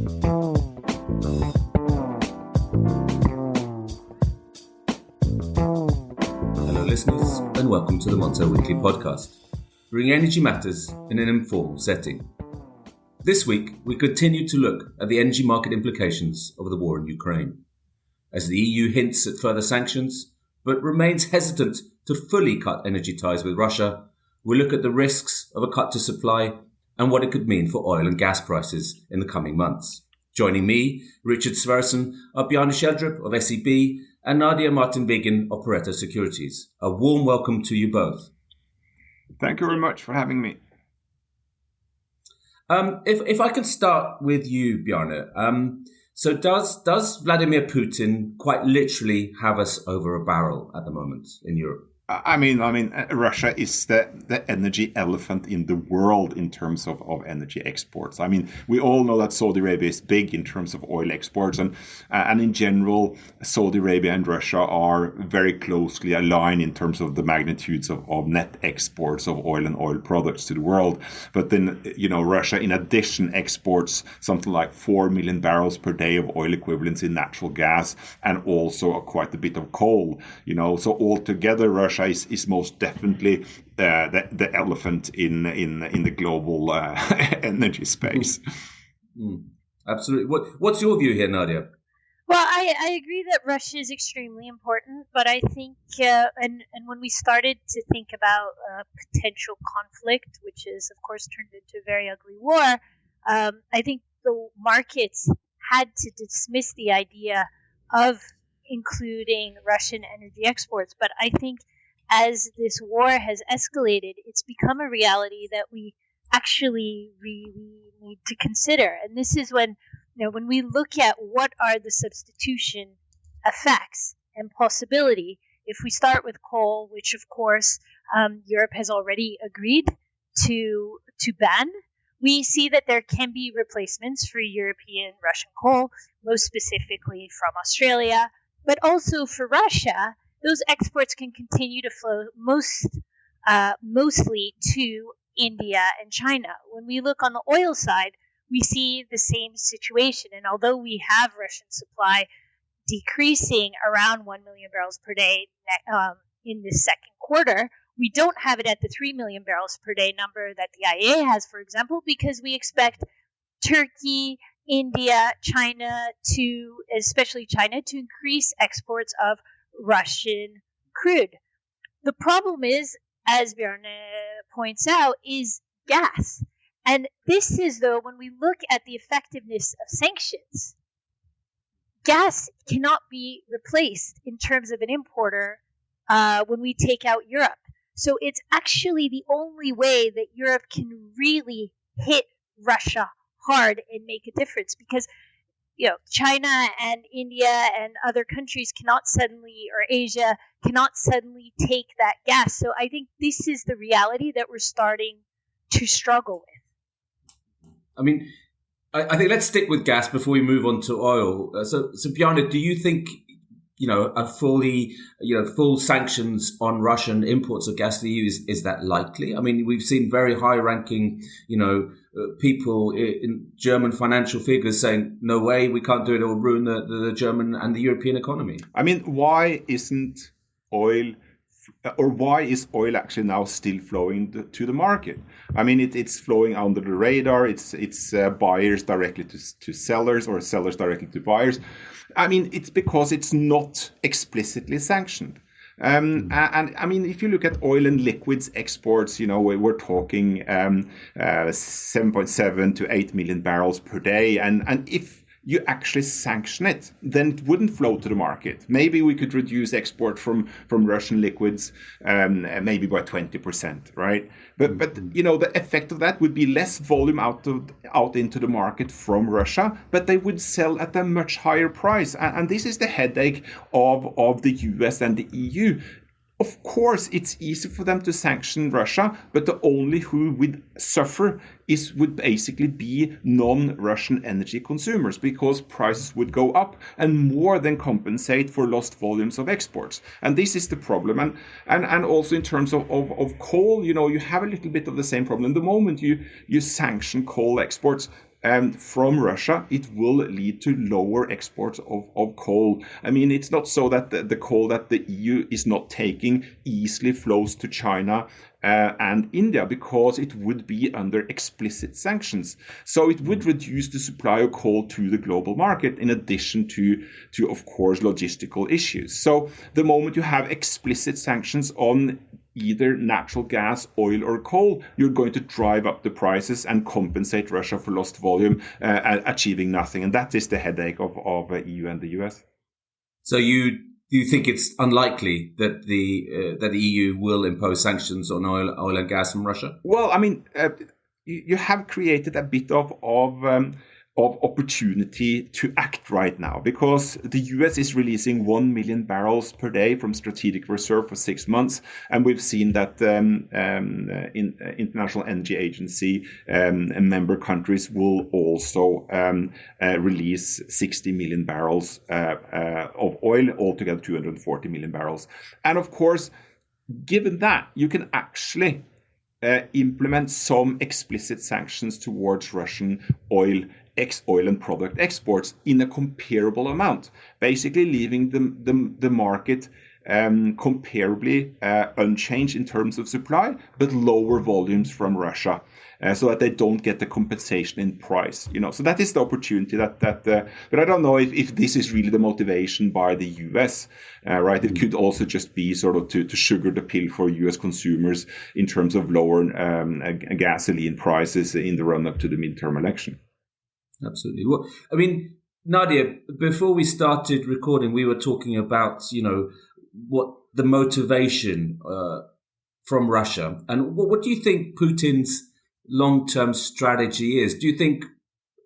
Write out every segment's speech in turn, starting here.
Hello listeners, and welcome to the Montel Weekly Podcast, bringing energy matters in an informal setting. This week, we continue to look at the energy market implications of the war in Ukraine, as the EU hints at further sanctions, but remains hesitant to fully cut energy ties with Russia. We look at the risks of a cut to supply and what it could mean for oil and gas prices in the coming months. Joining me, Richard Sverrisson, are Bjarne Schieldrop of SEB and Nadia Wiggen of Pareto Securities. A warm welcome to you both. Thank you very much for having me. If I can start with you, Bjarne. So does Vladimir Putin quite literally have us over a barrel at the moment in Europe? I mean, Russia is the energy elephant in the world in terms of energy exports. I mean, we all know that Saudi Arabia is big in terms of oil exports, and in general, Saudi Arabia and Russia are very closely aligned in terms of the magnitudes of net exports of oil and oil products to the world. But then, Russia, in addition, exports something like 4 million barrels per day of oil equivalents in natural gas, and also quite a bit of coal. So altogether, Russia is most definitely the elephant in the global energy space. Absolutely. What's your view here, Nadia? Well, I agree that Russia is extremely important, but I think, and when we started to think about potential conflict, which is, of course, turned into a very ugly war, I think the markets had to dismiss the idea of including Russian energy exports. But I think as this war has escalated, it's become a reality that we actually really need to consider. And this is when we look at what are the substitution effects and possibility, if we start with coal, which of course Europe has already agreed to ban, we see that there can be replacements for European Russian coal, most specifically from Australia, but also for Russia. Those exports can continue to flow mostly to India and China. When we look on the oil side, we see the same situation. And although we have Russian supply decreasing around 1 million barrels per day in the second quarter, we don't have it at the 3 million barrels per day number that the IEA has, for example, because we expect Turkey, India, China especially China, to increase exports of Russian crude. The problem is, as Bjarne points out, is gas. And this is, though, when we look at the effectiveness of sanctions, gas cannot be replaced in terms of an importer when we take out Europe. So it's actually the only way that Europe can really hit Russia hard and make a difference, because China and India and other countries cannot suddenly, or Asia, cannot suddenly take that gas. So I think this is the reality that we're starting to struggle with. I mean, I think let's stick with gas before we move on to oil. So Bjarne, do you think, a full sanctions on Russian imports of gas to the EU, is that likely? I mean, we've seen very high-ranking, people in German financial figures saying, no way, we can't do it, it will ruin the German and the European economy. I mean, why is oil actually now still flowing to the market? I mean, it's flowing under the radar. It's buyers directly to sellers, or sellers directly to buyers. I mean, it's because it's not explicitly sanctioned. And I mean, if you look at oil and liquids exports, we're talking 7.7 to 8 million barrels per day. And if you actually sanction it, then it wouldn't flow to the market. Maybe we could reduce export from Russian liquids maybe by 20%, right? But the effect of that would be less volume out into the market from Russia, but they would sell at a much higher price. And this is the headache of the US and the EU. Of course, it's easy for them to sanction Russia, but the only who would suffer would basically be non-Russian energy consumers, because prices would go up and more than compensate for lost volumes of exports. And this is the problem. And also in terms of coal, you have a little bit of the same problem. The moment you sanction coal exports, from Russia, it will lead to lower exports of coal. I mean, it's not so that the coal that the EU is not taking easily flows to China and India, because it would be under explicit sanctions. So it would reduce the supply of coal to the global market, in addition to of course, logistical issues. So the moment you have explicit sanctions on either natural gas, oil, or coal, you're going to drive up the prices and compensate Russia for lost volume, achieving nothing. And that is the headache of EU and the US. So you think it's unlikely that the EU will impose sanctions on oil and gas from Russia? Well, I mean, you have created a bit of opportunity to act right now, because the US is releasing 1 million barrels per day from strategic reserve for 6 months, and we've seen that International Energy Agency and member countries will also release 60 million barrels of oil, altogether 240 million barrels. And of course, given that, you can actually implement some explicit sanctions towards Russian oil and product exports in a comparable amount, basically leaving the market comparably unchanged in terms of supply, but lower volumes from Russia, so that they don't get the compensation in price. So that is the opportunity but I don't know if this is really the motivation by the US, right? It could also just be sort of to sugar the pill for US consumers in terms of lower gasoline prices in the run up to the midterm election. Absolutely. Well, I mean, Nadia, before we started recording, we were talking about, what the motivation from Russia. And what do you think Putin's long-term strategy is? Do you think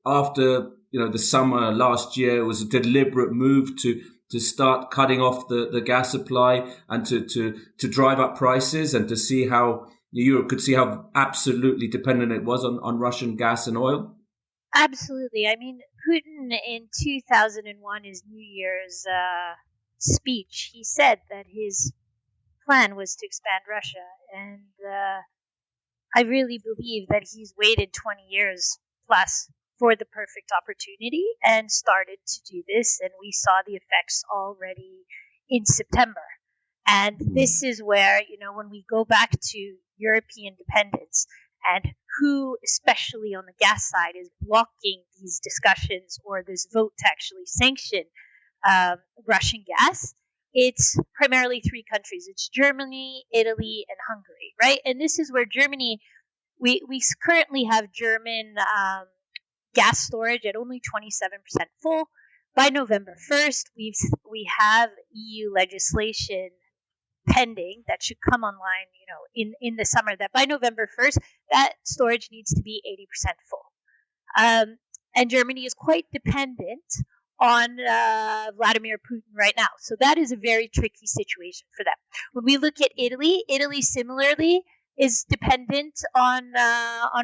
after, the summer last year, it was a deliberate move to start cutting off the gas supply and to drive up prices, and to see how Europe could see how absolutely dependent it was on Russian gas and oil? Absolutely. I mean, Putin in 2001, his New Year's speech, he said that his plan was to expand Russia. And I really believe that he's waited 20 years plus for the perfect opportunity and started to do this. And we saw the effects already in September. And this is where, when we go back to European dependence, and who, especially on the gas side, is blocking these discussions or this vote to actually sanction Russian gas, it's primarily three countries. It's Germany, Italy, and Hungary, right? And this is where Germany, we currently have German gas storage at only 27% full. By November 1st, we have EU legislation pending that should come online, in the summer, that by November 1st, that storage needs to be 80% full. And Germany is quite dependent on Vladimir Putin right now. So that is a very tricky situation for them. When we look at Italy similarly is dependent on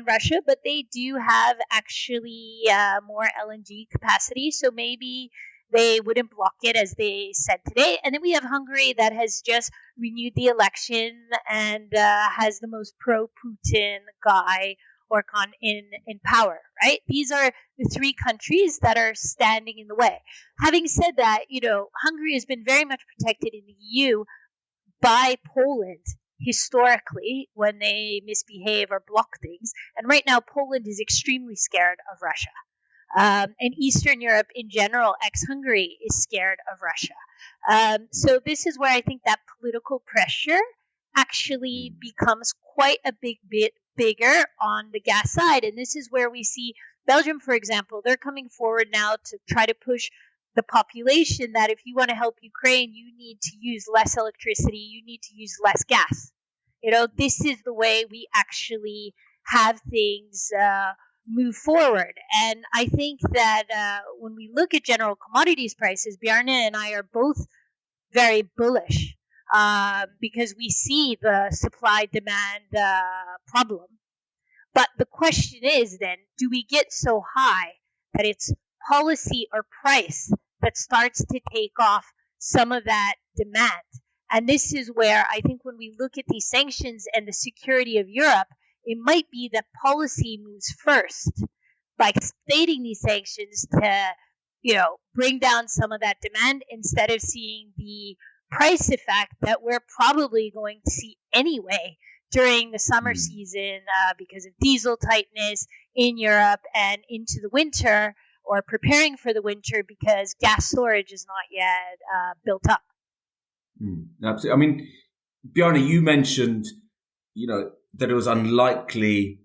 Russia, but they do have actually more LNG capacity. So maybe they wouldn't block it, as they said today. And then we have Hungary that has just renewed the election and has the most pro-Putin guy Orkan in power, right? These are the three countries that are standing in the way. Having said that, Hungary has been very much protected in the EU by Poland historically when they misbehave or block things. And right now, Poland is extremely scared of Russia. And Eastern Europe in general, ex-Hungary, is scared of Russia. So this is where I think that political pressure actually becomes quite a big bit bigger on the gas side. And this is where we see Belgium, for example, they're coming forward now to try to push the population that if you want to help Ukraine, you need to use less electricity, you need to use less gas. This is the way we actually have things move forward. And I think that when we look at general commodities prices, Bjarne and I are both very bullish because we see the supply-demand problem. But the question is then, do we get so high that it's policy or price that starts to take off some of that demand? And this is where I think when we look at these sanctions and the security of Europe, it might be that policy moves first by stating these sanctions to, bring down some of that demand instead of seeing the price effect that we're probably going to see anyway during the summer season because of diesel tightness in Europe and into the winter, or preparing for the winter because gas storage is not yet built up. Absolutely. I mean, Bjarne, you mentioned, that it was unlikely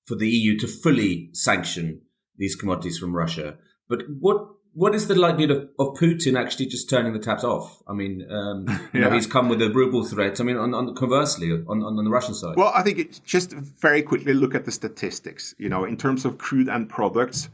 for the EU to fully sanction these commodities from Russia. But what is the likelihood of Putin actually just turning the taps off? I mean, he's come with a ruble threat. I mean, conversely, on the Russian side. Well, I think it's just very quickly look at the statistics. In terms of crude and products,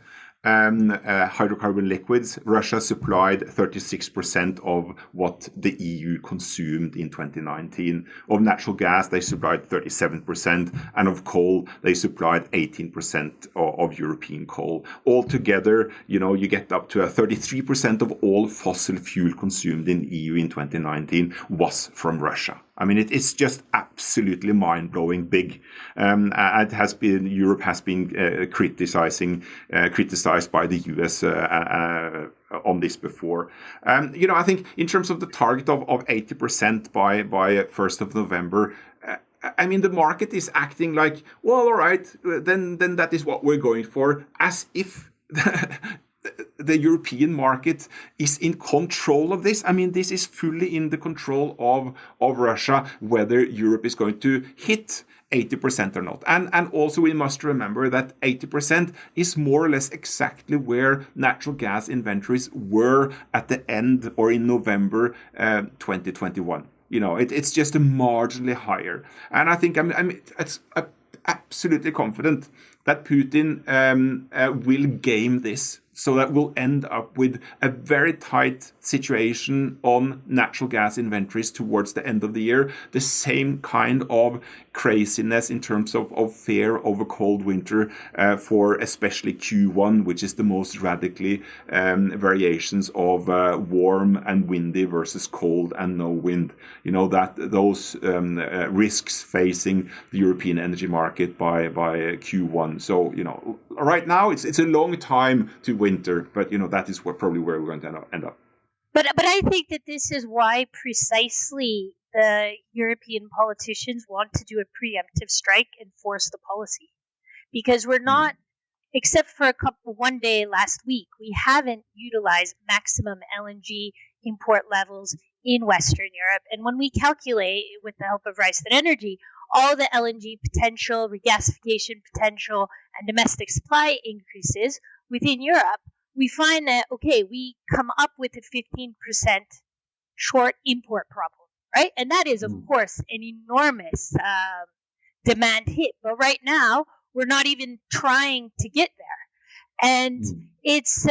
hydrocarbon liquids, Russia supplied 36% of what the EU consumed in 2019. Of natural gas, they supplied 37%, and of coal, they supplied 18% of European coal. Altogether, you get up to 33% of all fossil fuel consumed in EU in 2019 was from Russia. I mean, it's just absolutely mind-blowing big. Europe has been criticized by the US on this before. I think in terms of the target of 80% by 1st of November, I mean, the market is acting like, well, all right, then that is what we're going for, as if the European market is in control of this. I mean, this is fully in the control of Russia, whether Europe is going to hit 80% or not. And also we must remember that 80% is more or less exactly where natural gas inventories were at the end or in November 2021. It's just a marginally higher. And I think I'm absolutely confident that Putin will game this, so that we'll end up with a very tight situation on natural gas inventories towards the end of the year. The same kind of craziness in terms of fear of a cold winter for especially Q1, which is the most radically variations of warm and windy versus cold and no wind. That those risks facing the European energy market by Q1. So, right now it's a long time to winter, but that is probably where we're going to end up. But I think that this is why precisely the European politicians want to do a preemptive strike and force the policy, because we're not, except for one day last week, we haven't utilized maximum LNG import levels in Western Europe. And when we calculate, with the help of Rystad Energy, all the LNG potential, regasification potential, and domestic supply increases within Europe, we find that, we come up with a 15% short import problem, right? And that is, of course, an enormous demand hit. But right now, we're not even trying to get there. And it's,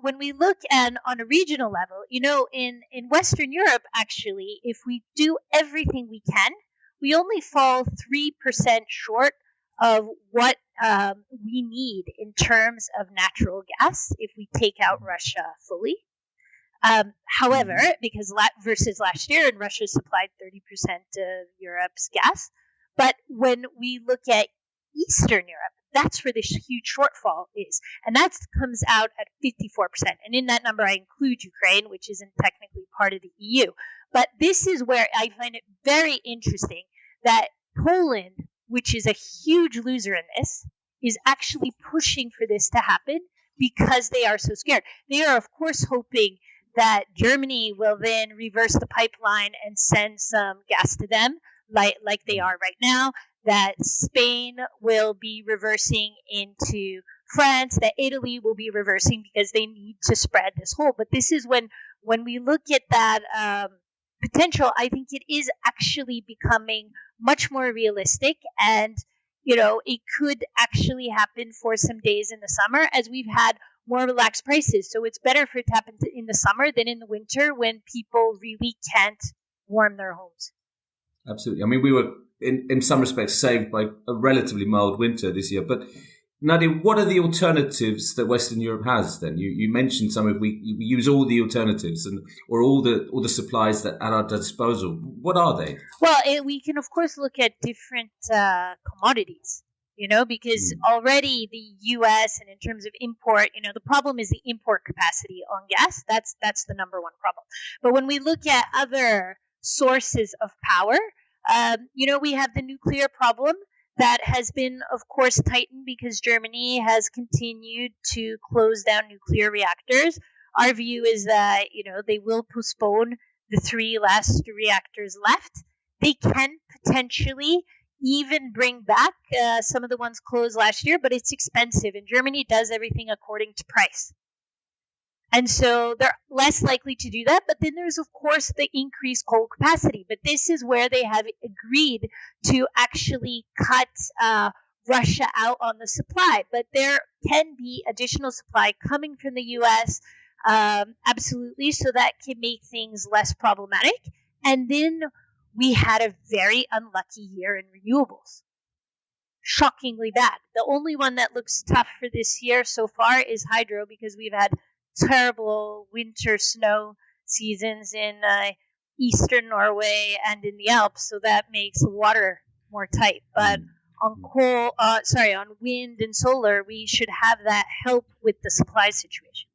when we look at on a regional level, in Western Europe, actually, if we do everything we can, we only fall 3% short of what we need in terms of natural gas if we take out Russia fully. However, because versus last year, and Russia supplied 30% of Europe's gas. But when we look at Eastern Europe, that's where the huge shortfall is. And that comes out at 54%. And in that number, I include Ukraine, which isn't technically part of the EU. But this is where I find it very interesting that Poland, which is a huge loser in this, is actually pushing for this to happen because they are so scared. They are, of course, hoping that Germany will then reverse the pipeline and send some gas to them, like they are right now, that Spain will be reversing into France, that Italy will be reversing because they need to spread this whole. But this is when we look at that potential, I think it is actually becoming much more realistic, and it could actually happen for some days in the summer, as we've had more relaxed prices. So it's better for it to happen in the summer than in the winter when people really can't warm their homes. Absolutely. I mean, we were in some respects saved by a relatively mild winter this year. But Nadia, what are the alternatives that Western Europe has then? You mentioned some of we use all the alternatives or all the supplies that at our disposal. What are they? Well, we can of course look at different commodities. because already the U.S. and in terms of import, the problem is the import capacity on gas. That's the number one problem. But when we look at other sources of power, we have the nuclear problem that has been, of course, tightened because Germany has continued to close down nuclear reactors. Our view is that, they will postpone the 3 last reactors left. They can potentially even bring back some of the ones closed last year, but it's expensive, and Germany does everything according to price. And so they're less likely to do that. But then there's, of course, the increased coal capacity. But this is where they have agreed to actually cut Russia out on the supply. But there can be additional supply coming from the U.S., absolutely, so that can make things less problematic. And then we had a very unlucky year in renewables. Shockingly bad. The only one that looks tough for this year so far is hydro, because we've had terrible winter snow seasons in eastern Norway and in the Alps, so that makes water more tight. But on on wind and solar, we should have that help with the supply situation.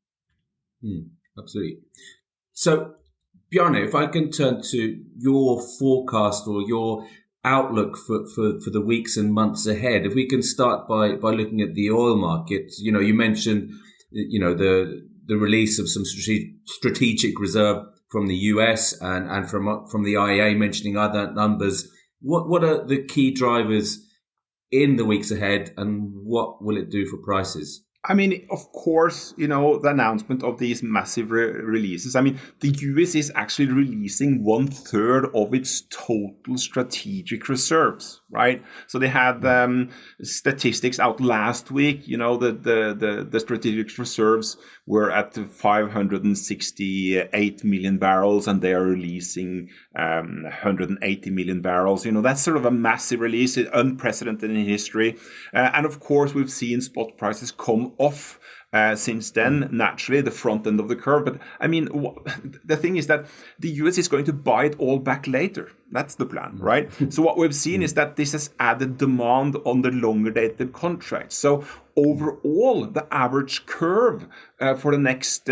Absolutely. So, Bjarne, if I can turn to your forecast or your outlook for the weeks and months ahead, if we can start by looking at the oil market. You mentioned the release of some strategic reserve from the US and from the IEA, mentioning other numbers. What are the key drivers in the weeks ahead, and what will it do for prices? I mean, of course, the announcement of these massive releases. I mean, the US is actually releasing 1/3 of its total strategic reserves, right? So they had statistics out last week. The strategic reserves were at 568 million barrels, and they are releasing 180 million barrels. That's sort of a massive release, unprecedented in history. And of course, we've seen spot prices come off since then, naturally, the front end of the curve. But I mean, the thing is that the US is going to buy it all back later. That's the plan, right? So what we've seen is that this has added demand on the longer dated contracts. So overall, the average curve for the next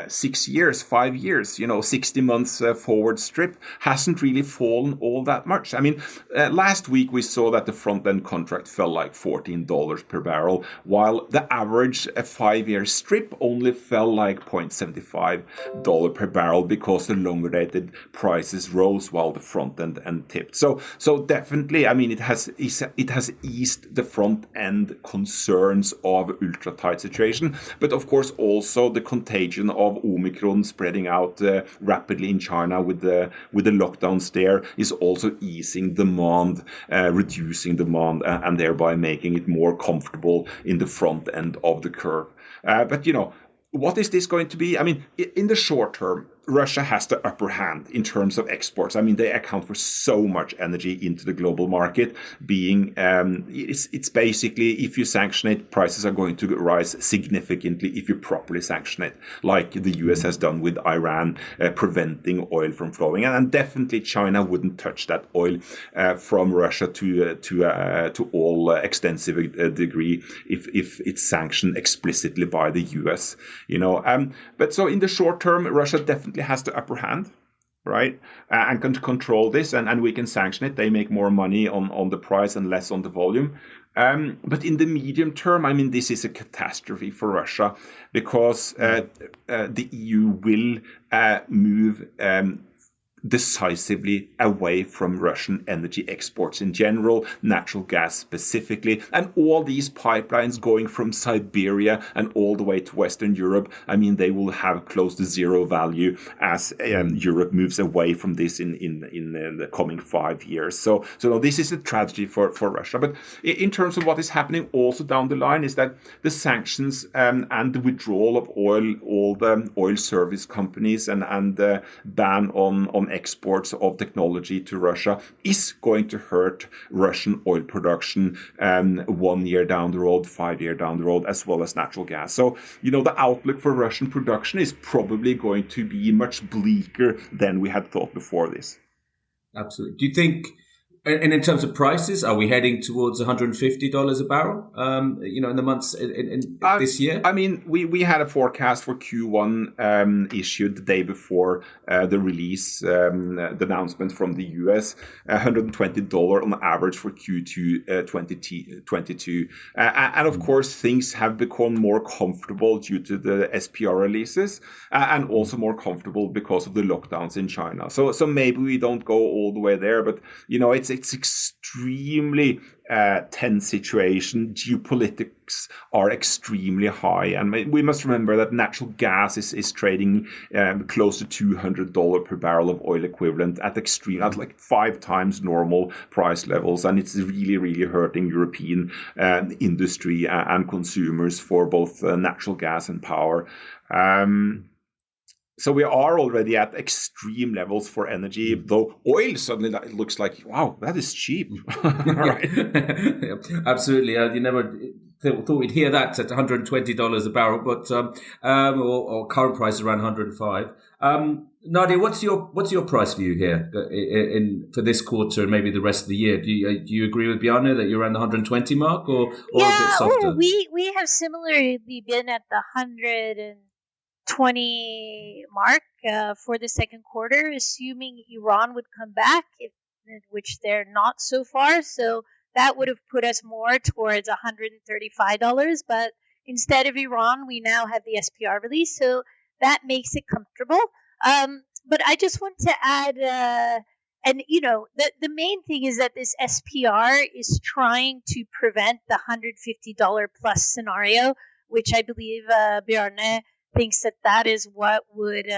6 years, 5 years, 60 months forward strip hasn't really fallen all that much. I mean, last week we saw that the front end contract fell like $14 per barrel, while the average 5-year strip only fell like $0.75 per barrel because the longer dated prices rose while the front end tipped. So definitely, I mean, it has eased the front end concerns of ultra tight situation, but of course also the contagion of Omicron spreading out rapidly in China with the lockdowns there is also easing demand, reducing demand, and thereby making it more comfortable in the front end of the curve. But what is this going to be? I mean, in the short term, Russia has the upper hand in terms of exports. I mean, they account for so much energy into the global market. It's basically, if you sanction it, prices are going to rise significantly if you properly sanction it, like the US has done with Iran, preventing oil from flowing. And definitely China wouldn't touch that oil from Russia to all extensive degree if it's sanctioned explicitly by the US. But so in the short term, Russia definitely has the upper hand, right, and can control this, and we can sanction it. They make more money on the price and less on the volume. But in the medium term, I mean, this is a catastrophe for Russia, because the EU will move decisively away from Russian energy exports in general, natural gas specifically, and all these pipelines going from Siberia and all the way to Western Europe. I mean, they will have close to zero value as Europe moves away from this in the coming 5 years. So this is a tragedy for Russia. But in terms of what is happening also down the line is that the sanctions and the withdrawal of oil, all the oil service companies and the ban on exports of technology to Russia is going to hurt Russian oil production 1 year down the road, 5 years down the road, as well as natural gas. So, the outlook for Russian production is probably going to be much bleaker than we had thought before this. Absolutely. Do you think And in terms of prices, are we heading towards $150 a barrel? In the months in this year. I mean, we had a forecast for Q1 issued the day before the release, the announcement from the US, $120 on average for Q2 2022, and of course things have become more comfortable due to the SPR releases, and also more comfortable because of the lockdowns in China. So maybe we don't go all the way there, but it's extremely tense situation. Geopolitics are extremely high, and we must remember that natural gas is trading close to $200 per barrel of oil equivalent at like 5 times normal price levels, and it's really, really hurting European industry and consumers for both natural gas and power. So we are already at extreme levels for energy, though oil suddenly looks like, wow, that is cheap. Right? Yeah, absolutely. You never thought we'd hear that at $120 a barrel, but or current price around 105. Nadia, what's your price view here for this quarter and maybe the rest of the year? Do you agree with Bjarne that you're around the 120 mark or a bit softer? We have similarly been at the 120 mark for the second quarter, assuming Iran would come back, which they're not so far. So that would have put us more towards $135. But instead of Iran, we now have the SPR release, so that makes it comfortable. But I just want to add, the main thing is that this SPR is trying to prevent the $150 plus scenario, which I believe Bjarne thinks that is what would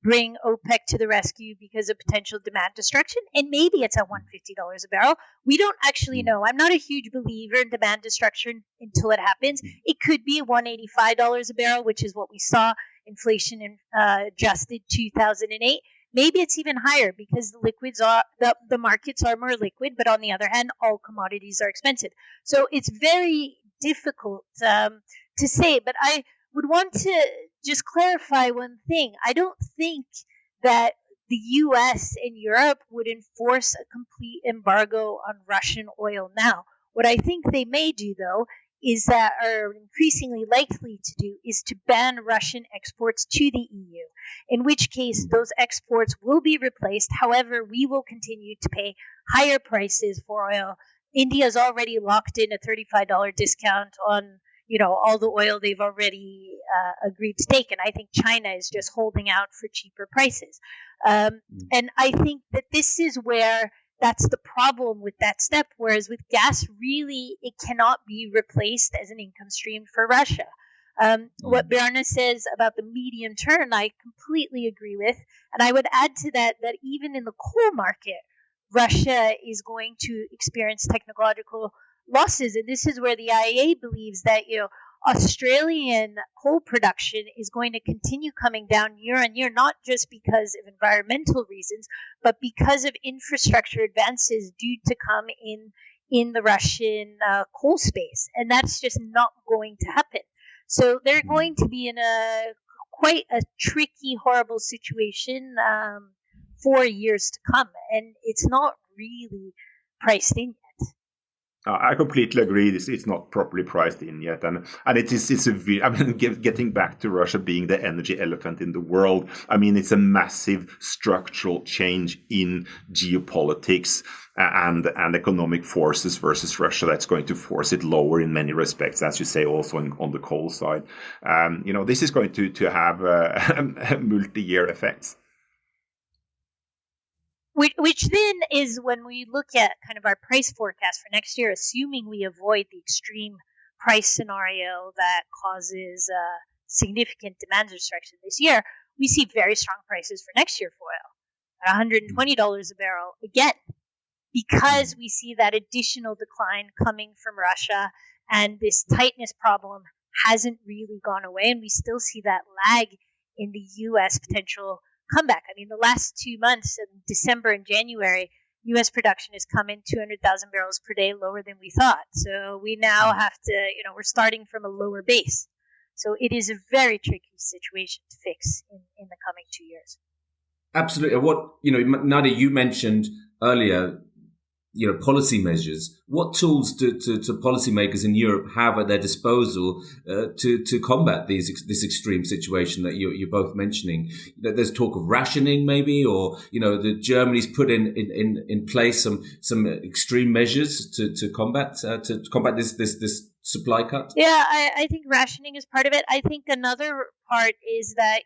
bring OPEC to the rescue because of potential demand destruction. And maybe it's at $150 a barrel. We don't actually know. I'm not a huge believer in demand destruction until it happens. It could be $185 a barrel, which is what we saw inflation in adjusted 2008. Maybe it's even higher because the markets are more liquid, but on the other hand, all commodities are expensive. So it's very difficult to say, but I would want to just clarify one thing. I don't think that the US and Europe would enforce a complete embargo on Russian oil now. What I think they may do, though, is that are increasingly likely to do is to ban Russian exports to the EU, in which case those exports will be replaced. However, we will continue to pay higher prices for oil. India's already locked in a $35 discount on all the oil they've already agreed to take. And I think China is just holding out for cheaper prices. And I think that this is where that's the problem with that step. Whereas with gas, really, it cannot be replaced as an income stream for Russia. What Bjarne says about the medium term, I completely agree with. And I would add to that even in the coal market, Russia is going to experience technological losses. And this is where the IEA believes that, Australian coal production is going to continue coming down year on year, not just because of environmental reasons, but because of infrastructure advances due to come in the Russian coal space. And that's just not going to happen. So they're going to be in quite a tricky, horrible situation for years to come. And it's not really priced in yet. I completely agree. It's not properly priced in yet, and getting back to Russia being the energy elephant in the world. I mean, it's a massive structural change in geopolitics and economic forces versus Russia that's going to force it lower in many respects, as you say, also on the coal side. This is going to have multi-year effects. Which then is when we look at kind of our price forecast for next year, assuming we avoid the extreme price scenario that causes significant demand destruction this year, we see very strong prices for next year for oil at $120 a barrel again, because we see that additional decline coming from Russia, and this tightness problem hasn't really gone away, and we still see that lag in the U.S. potential comeback. I mean, the last 2 months, in December and January, U.S. production has come in 200,000 barrels per day lower than we thought. So we now have to, we're starting from a lower base. So it is a very tricky situation to fix in the coming 2 years. Absolutely. Nadia, you mentioned earlier policy measures. What tools do policymakers in Europe have at their disposal to combat this extreme situation that you're both mentioning? There's talk of rationing, maybe, or the Germany's put in place some extreme measures to combat this supply cut. Yeah, I think rationing is part of it. I think another part is that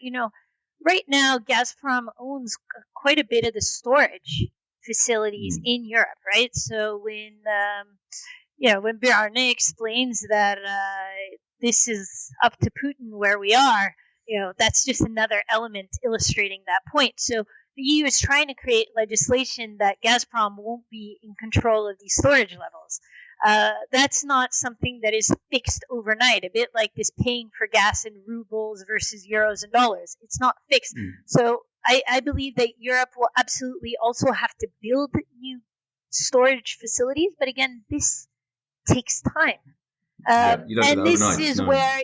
right now Gazprom owns quite a bit of the storage facilities in Europe, right? So when Bjarne explains that this is up to Putin where we are, that's just another element illustrating that point. So the EU is trying to create legislation that Gazprom won't be in control of these storage levels. That's not something that is fixed overnight, a bit like this paying for gas in rubles versus euros and dollars. It's not fixed. So I believe that Europe will absolutely also have to build new storage facilities. But again, this takes time. And this is where,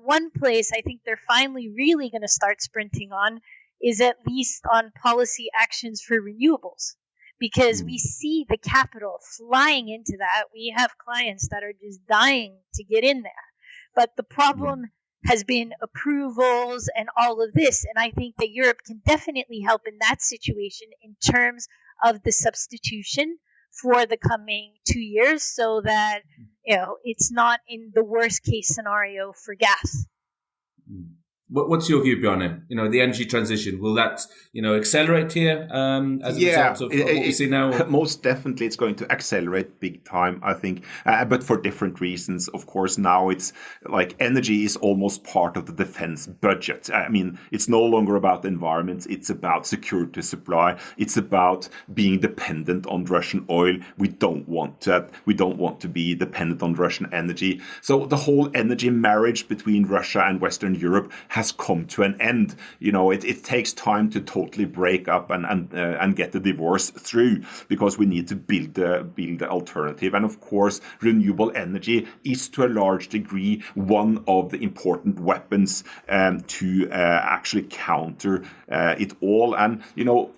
one place I think they're finally really going to start sprinting on is at least on policy actions for renewables. Because we see the capital flying into that. We have clients that are just dying to get in there. But the problem has been approvals and all of this. And I think that Europe can definitely help in that situation in terms of the substitution for the coming 2 years so that, it's not in the worst case scenario for gas. What's your view, Bjarne? The energy transition, will that, accelerate here as a result of what we see now? Most definitely it's going to accelerate big time, I think, but for different reasons. Of course, now it's like energy is almost part of the defense budget. I mean, it's no longer about the environment. It's about security supply. It's about being dependent on Russian oil. We don't want that. We don't want to be dependent on Russian energy. So the whole energy marriage between Russia and Western Europe has come to an end. It takes time to totally break up and get the divorce through, because we need to build the alternative. And of course, renewable energy is to a large degree one of the important weapons to actually counter it all. And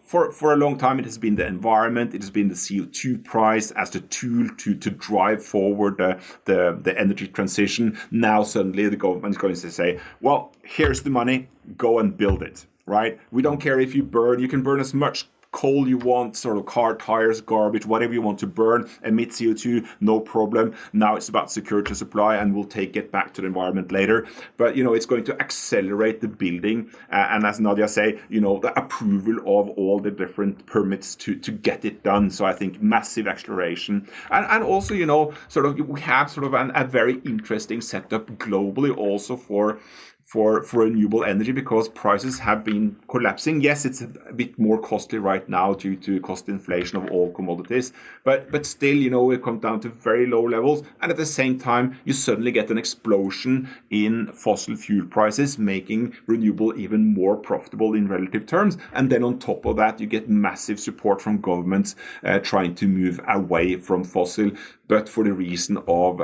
for a long time, it has been the environment, it has been the CO2 price as the tool to drive forward the energy transition. Now suddenly the government is going to say, well, here's the money, go and build it, right? We don't care if you can burn as much coal you want, sort of car tires, garbage, whatever you want to burn, emit CO2, no problem. Now it's about security supply, and we'll get back to the environment later. But, it's going to accelerate the building. And as Nadia say, the approval of all the different permits to get it done. So I think massive acceleration. And also, we have sort of a very interesting setup globally also for renewable energy, because prices have been collapsing. Yes, it's a bit more costly right now due to cost inflation of all commodities, but still, it comes down to very low levels. And at the same time, you suddenly get an explosion in fossil fuel prices, making renewable even more profitable in relative terms. And then on top of that, you get massive support from governments trying to move away from fossil, but for the reason of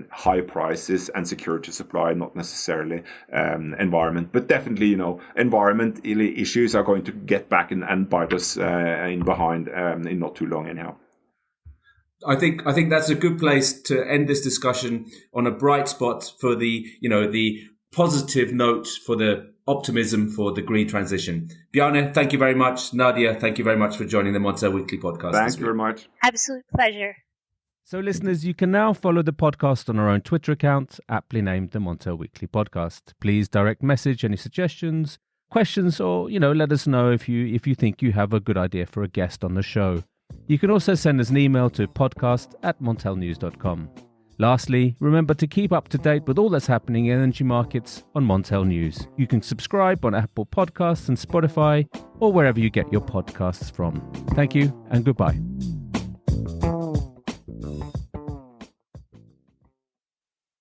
high prices and security supply, not necessarily environment. But definitely, environment issues are going to get back and bite us in behind in not too long anyhow. I think that's a good place to end this discussion on a bright spot for the positive note, for the optimism for the green transition. Bjarne, thank you very much. Nadia, thank you very much for joining the Montel Weekly podcast. Thank you very much. Absolute pleasure. So listeners, you can now follow the podcast on our own Twitter account, aptly named the Montel Weekly Podcast. Please direct message any suggestions, questions, or, let us know if you think you have a good idea for a guest on the show. You can also send us an email to podcast@montelnews.com. Lastly, remember to keep up to date with all that's happening in energy markets on Montel News. You can subscribe on Apple Podcasts and Spotify, or wherever you get your podcasts from. Thank you and goodbye.